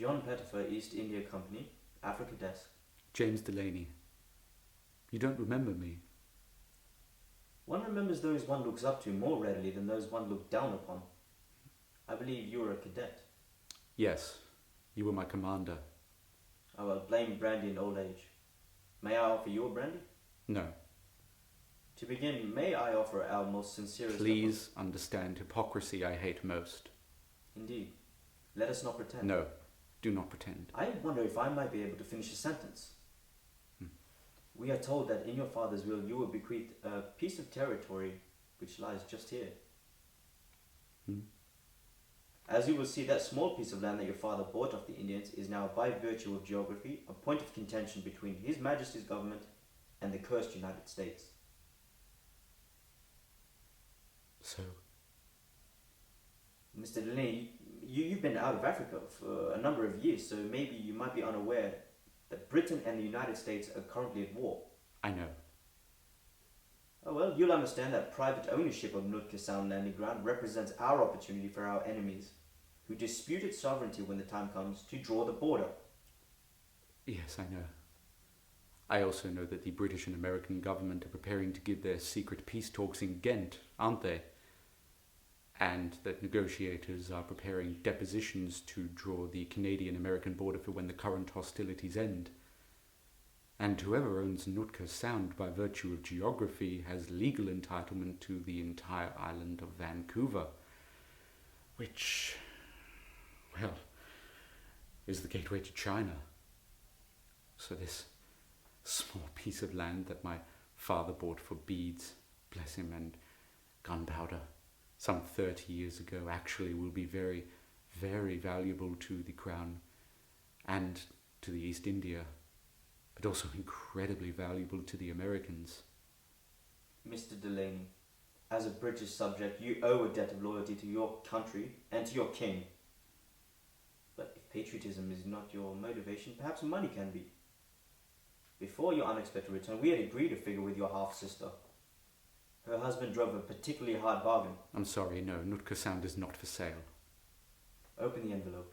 John Pettifer, East India Company, Africa Desk. James Delaney. You don't remember me. One remembers those one looks up to more readily than those one looked down upon. I believe you were a cadet. Yes, you were my commander. I will blame brandy in old age. May I offer you a brandy? No. To begin, may I offer our most sincerest... Please understand hypocrisy I hate most. Indeed. Let us not pretend. No, do not pretend. I wonder if I might be able to finish a sentence. We are told that in your father's will you will bequeath a piece of territory which lies just here. As you will see, that small piece of land that your father bought off the Indians is now, by virtue of geography, a point of contention between His Majesty's government and the cursed United States. So? Mr. Delaney, you've been out of Africa for a number of years, so maybe you might be unaware that Britain and the United States are currently at war. I know. Oh well, you'll understand that private ownership of Nootka Sound landing ground represents our opportunity for our enemies, who dispute its sovereignty when the time comes, to draw the border. Yes, I know. I also know that the British and American government are preparing to give their secret peace talks in Ghent, aren't they? And that negotiators are preparing depositions to draw the Canadian-American border for when the current hostilities end. And whoever owns Nootka Sound by virtue of geography has legal entitlement to the entire island of Vancouver, which, well, is the gateway to China. So this small piece of land that my father bought for beads, bless him, and gunpowder some 30 years ago actually will be very, very valuable to the Crown and to the East India, but also incredibly valuable to the Americans. Mr. Delaney, as a British subject, you owe a debt of loyalty to your country and to your king. But if patriotism is not your motivation, perhaps money can be. Before your unexpected return, we had agreed a figure with your half-sister. Her husband drove a particularly hard bargain. I'm sorry, no, Nootka Sound is not for sale. Open the envelope.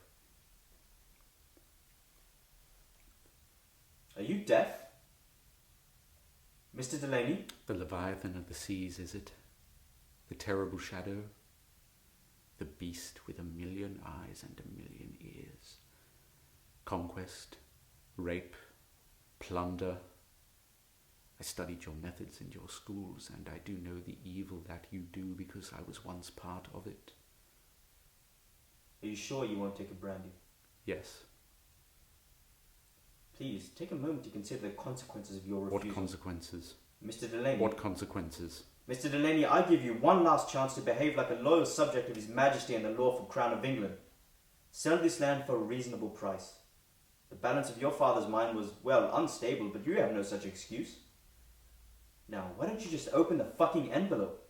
Are you deaf? Mr. Delaney? The Leviathan of the seas, is it? The terrible shadow? The beast with 1,000,000 eyes and 1,000,000 ears? Conquest? Rape? Plunder? I studied your methods in your schools, and I do know the evil that you do because I was once part of it. Are you sure you won't take a brandy? Yes. Please, take a moment to consider the consequences of your refusal. What consequences? Mr. Delaney. What consequences? Mr. Delaney, I give you one last chance to behave like a loyal subject of His Majesty and the lawful Crown of England. Sell this land for a reasonable price. The balance of your father's mind was, well, unstable, but you have no such excuse. Now, why don't you just open the fucking envelope?